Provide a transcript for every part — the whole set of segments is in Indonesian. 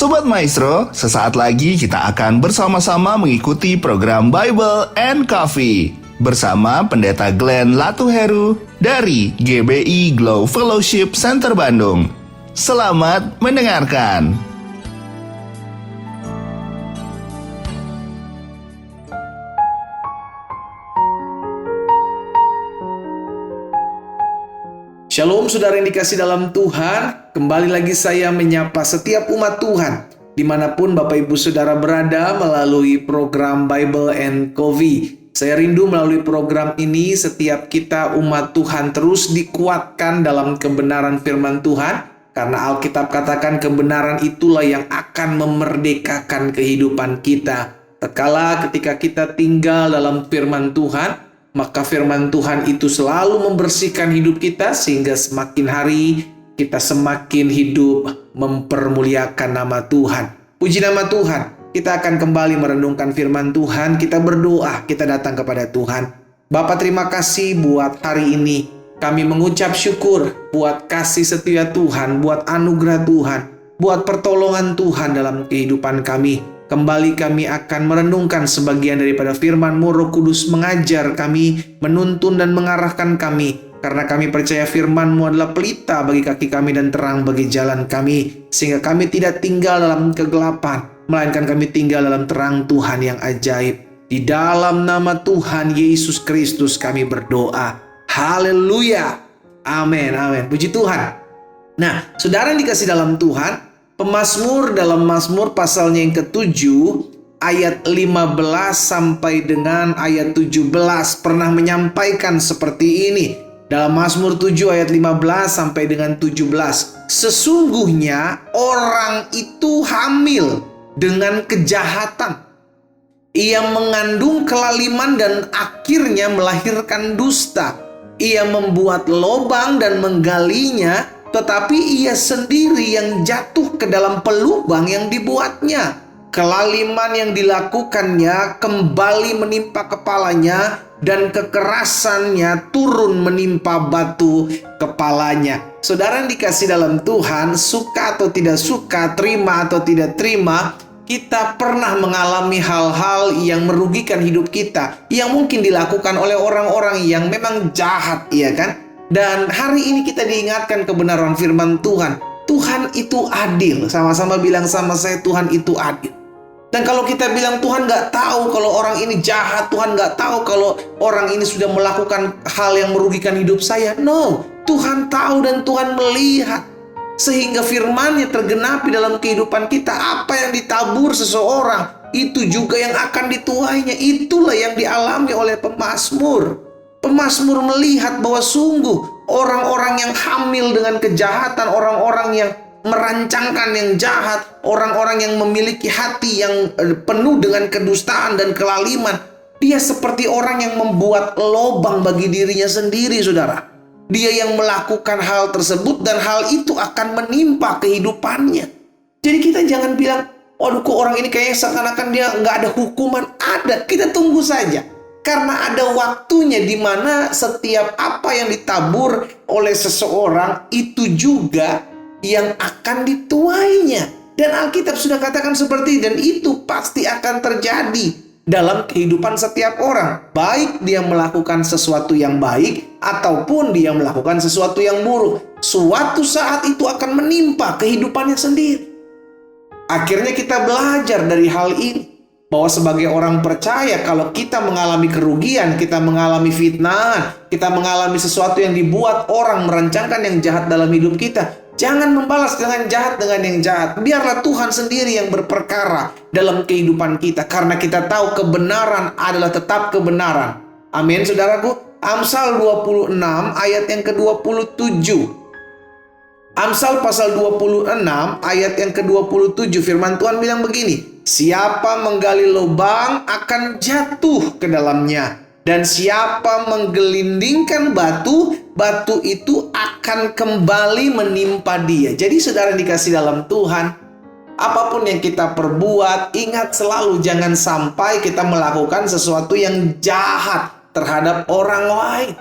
Sobat Maestro, sesaat lagi kita akan bersama-sama mengikuti program Bible and Coffee bersama Pendeta Glenn Latuheru dari GBI Glow Fellowship Center Bandung. Selamat mendengarkan. Shalom saudara yang dikasih dalam Tuhan, kembali lagi saya menyapa setiap umat Tuhan dimanapun Bapak Ibu Saudara berada melalui program Bible and Coffee. Saya rindu melalui program ini setiap kita umat Tuhan terus dikuatkan dalam kebenaran firman Tuhan, karena Alkitab katakan kebenaran itulah yang akan memerdekakan kehidupan kita. Tatkala ketika kita tinggal dalam firman Tuhan, maka firman Tuhan itu selalu membersihkan hidup kita sehingga semakin hari kita semakin hidup mempermuliakan nama Tuhan. Puji nama Tuhan. Kita akan kembali merenungkan firman Tuhan. Kita berdoa, kita datang kepada Tuhan. Bapa, terima kasih buat hari ini. Kami mengucap syukur buat kasih setia Tuhan, buat anugerah Tuhan, buat pertolongan Tuhan dalam kehidupan kami. Kembali kami akan merenungkan sebagian daripada firman-Mu. Roh Kudus mengajar kami, menuntun dan mengarahkan kami. Karena kami percaya firman-Mu adalah pelita bagi kaki kami dan terang bagi jalan kami. Sehingga kami tidak tinggal dalam kegelapan, melainkan kami tinggal dalam terang Tuhan yang ajaib. Di dalam nama Tuhan Yesus Kristus kami berdoa. Haleluya. Amin, amin. Puji Tuhan. Nah, saudara yang dikasih dalam Tuhan, Pemazmur dalam Mazmur pasalnya yang ke-7 ayat 15 sampai dengan ayat 17 pernah menyampaikan seperti ini. Dalam Mazmur 7 ayat 15 sampai dengan 17. Sesungguhnya orang itu hamil dengan kejahatan. Ia mengandung kelaliman dan akhirnya melahirkan dusta. Ia membuat lobang dan menggalinya, tetapi ia sendiri yang jatuh ke dalam pelubang yang dibuatnya. Kelaliman yang dilakukannya kembali menimpa kepalanya, dan kekerasannya turun menimpa batu kepalanya. Saudara yang dikasih dalam Tuhan, suka atau tidak suka, terima atau tidak terima, kita pernah mengalami hal-hal yang merugikan hidup kita, yang mungkin dilakukan oleh orang-orang yang memang jahat, iya kan? Dan hari ini kita diingatkan kebenaran firman Tuhan. Tuhan itu adil. Sama-sama bilang sama saya, Tuhan itu adil. Dan kalau kita bilang Tuhan nggak tahu kalau orang ini jahat, Tuhan nggak tahu kalau orang ini sudah melakukan hal yang merugikan hidup saya. No, Tuhan tahu dan Tuhan melihat. Sehingga firman-Nya tergenapi dalam kehidupan kita. Apa yang ditabur seseorang, itu juga yang akan dituainya. Itulah yang dialami oleh pemazmur. Pemazmur melihat bahwa sungguh orang-orang yang hamil dengan kejahatan, orang-orang yang merancangkan yang jahat, orang-orang yang memiliki hati yang penuh dengan kedustaan dan kelaliman, dia seperti orang yang membuat lobang bagi dirinya sendiri, saudara. Dia yang melakukan hal tersebut dan hal itu akan menimpa kehidupannya. Jadi kita jangan bilang, waduh kok orang ini kayaknya seakan-akan dia nggak ada hukuman. Ada, kita tunggu saja. Karena ada waktunya di mana setiap apa yang ditabur oleh seseorang itu juga yang akan dituainya. Dan Alkitab sudah katakan seperti itu, dan itu pasti akan terjadi dalam kehidupan setiap orang. Baik dia melakukan sesuatu yang baik ataupun dia melakukan sesuatu yang buruk. Suatu saat itu akan menimpa kehidupannya sendiri. Akhirnya kita belajar dari hal ini, bahwa sebagai orang percaya, kalau kita mengalami kerugian, kita mengalami fitnah, kita mengalami sesuatu yang dibuat orang merancangkan yang jahat dalam hidup kita, jangan membalas dengan jahat dengan yang jahat. Biarlah Tuhan sendiri yang berperkara dalam kehidupan kita, karena kita tahu kebenaran adalah tetap kebenaran. Amin, saudaraku. Amsal 26 ayat yang ke-27. Amsal pasal 26 ayat yang ke-27, firman Tuhan bilang begini. Siapa menggali lubang akan jatuh ke dalamnya, dan siapa menggelindingkan batu, batu itu akan kembali menimpa dia. Jadi saudara dikasih dalam Tuhan, apapun yang kita perbuat, ingat selalu jangan sampai kita melakukan sesuatu yang jahat terhadap orang lain.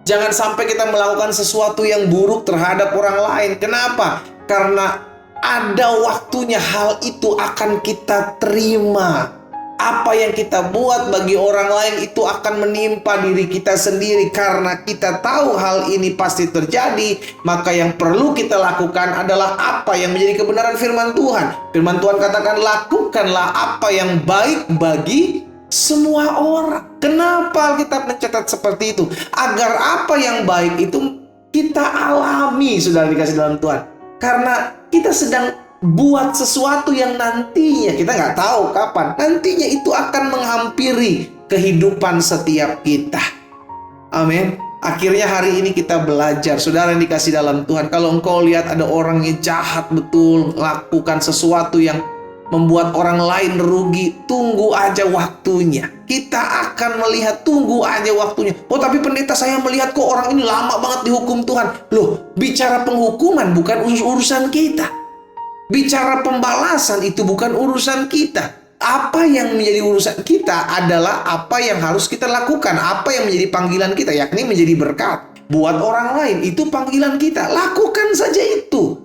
Jangan sampai kita melakukan sesuatu yang buruk terhadap orang lain. Kenapa? Karena ada waktunya hal itu akan kita terima. Apa yang kita buat bagi orang lain itu akan menimpa diri kita sendiri. Karena kita tahu hal ini pasti terjadi, maka yang perlu kita lakukan adalah apa yang menjadi kebenaran firman Tuhan. Firman Tuhan katakan, lakukanlah apa yang baik bagi semua orang. Kenapa Alkitab mencatat seperti itu? Agar apa yang baik itu kita alami, saudara dikasih dalam Tuhan. Karena kita sedang buat sesuatu yang nantinya, kita nggak tahu kapan, nantinya itu akan menghampiri kehidupan setiap kita. Amin. Akhirnya hari ini kita belajar, saudara yang dikasih dalam Tuhan, kalau engkau lihat ada orang yang jahat betul, lakukan sesuatu yang membuat orang lain rugi, tunggu aja waktunya. Kita akan melihat, tunggu aja waktunya. Oh, tapi pendeta, saya melihat kok orang ini lama banget dihukum Tuhan. Loh, bicara penghukuman bukan urusan kita. Bicara pembalasan itu bukan urusan kita. Apa yang menjadi urusan kita adalah apa yang harus kita lakukan. Apa yang menjadi panggilan kita, yakni menjadi berkat buat orang lain. Itu panggilan kita. Lakukan saja itu.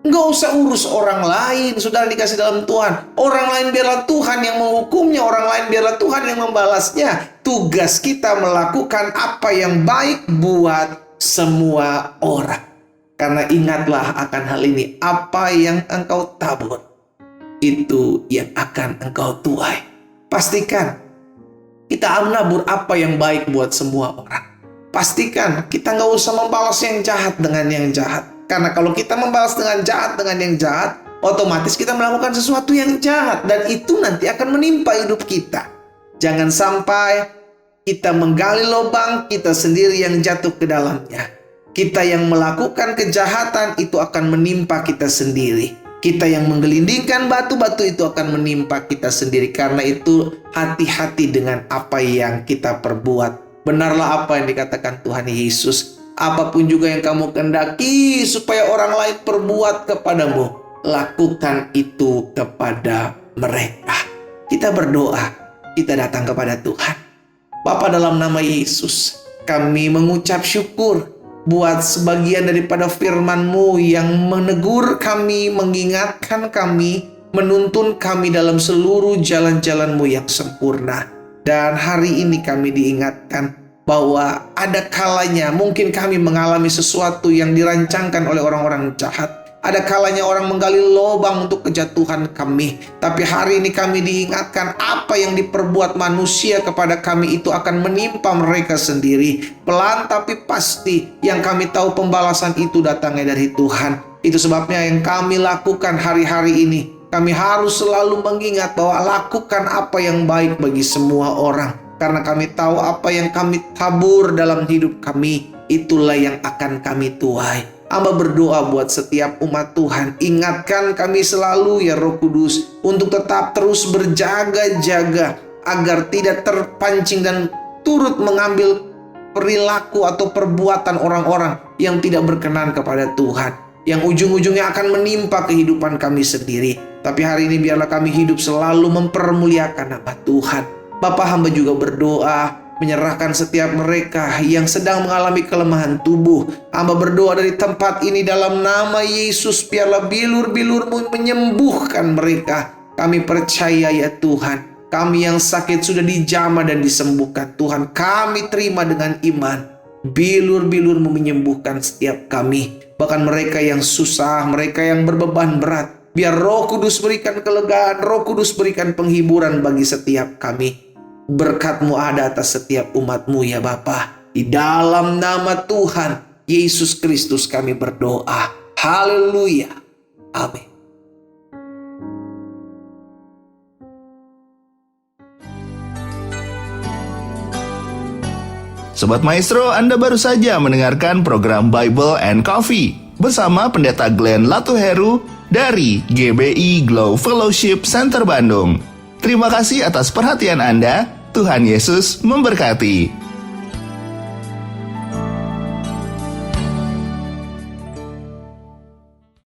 Nggak usah urus orang lain, saudara dikasih dalam Tuhan. Orang lain biarlah Tuhan yang menghukumnya, orang lain biarlah Tuhan yang membalasnya. Tugas kita melakukan apa yang baik buat semua orang. Karena ingatlah akan hal ini, apa yang engkau tabur, itu yang akan engkau tuai. Pastikan kita menabur apa yang baik buat semua orang. Pastikan kita nggak usah membalas yang jahat dengan yang jahat. Karena kalau kita membalas dengan jahat dengan yang jahat, otomatis kita melakukan sesuatu yang jahat. Dan itu nanti akan menimpa hidup kita. Jangan sampai kita menggali lubang, kita sendiri yang jatuh ke dalamnya. Kita yang melakukan kejahatan itu akan menimpa kita sendiri. Kita yang menggelindingkan batu-batu itu akan menimpa kita sendiri. Karena itu hati-hati dengan apa yang kita perbuat. Benarlah apa yang dikatakan Tuhan Yesus. Apapun juga yang kamu kehendaki supaya orang lain perbuat kepadamu, lakukan itu kepada mereka. Kita berdoa, kita datang kepada Tuhan. Bapa, dalam nama Yesus, kami mengucap syukur buat sebagian daripada firman-Mu yang menegur kami, mengingatkan kami, menuntun kami dalam seluruh jalan-jalan-Mu yang sempurna. Dan hari ini kami diingatkan bahwa ada kalanya mungkin kami mengalami sesuatu yang dirancangkan oleh orang-orang jahat. Ada kalanya orang menggali lubang untuk kejatuhan kami. Tapi hari ini kami diingatkan apa yang diperbuat manusia kepada kami itu akan menimpa mereka sendiri. Pelan tapi pasti, yang kami tahu pembalasan itu datangnya dari Tuhan. Itu sebabnya yang kami lakukan hari-hari ini, kami harus selalu mengingat bahwa lakukan apa yang baik bagi semua orang. Karena kami tahu apa yang kami tabur dalam hidup kami, itulah yang akan kami tuai. Hamba berdoa buat setiap umat Tuhan. Ingatkan kami selalu ya Roh Kudus, untuk tetap terus berjaga-jaga agar tidak terpancing dan turut mengambil perilaku atau perbuatan orang-orang yang tidak berkenan kepada Tuhan, yang ujung-ujungnya akan menimpa kehidupan kami sendiri. Tapi hari ini biarlah kami hidup selalu mempermuliakan nama Tuhan. Bapa, hamba juga berdoa menyerahkan setiap mereka yang sedang mengalami kelemahan tubuh. Hamba berdoa dari tempat ini dalam nama Yesus, biarlah bilur-bilur-Mu menyembuhkan mereka. Kami percaya ya Tuhan, kami yang sakit sudah dijamah dan disembuhkan. Tuhan, kami terima dengan iman. Bilur-bilur-Mu menyembuhkan setiap kami. Bahkan mereka yang susah, mereka yang berbeban berat, biar Roh Kudus berikan kelegaan, Roh Kudus berikan penghiburan bagi setiap kami. Berkat-Mu ada atas setiap umat-Mu ya Bapa. Di dalam nama Tuhan Yesus Kristus kami berdoa. Haleluya. Amin. Sobat Maestro, Anda baru saja mendengarkan program Bible and Coffee bersama Pendeta Glenn Latuheru dari GBI Glow Fellowship Center Bandung. Terima kasih atas perhatian Anda. Tuhan Yesus memberkati.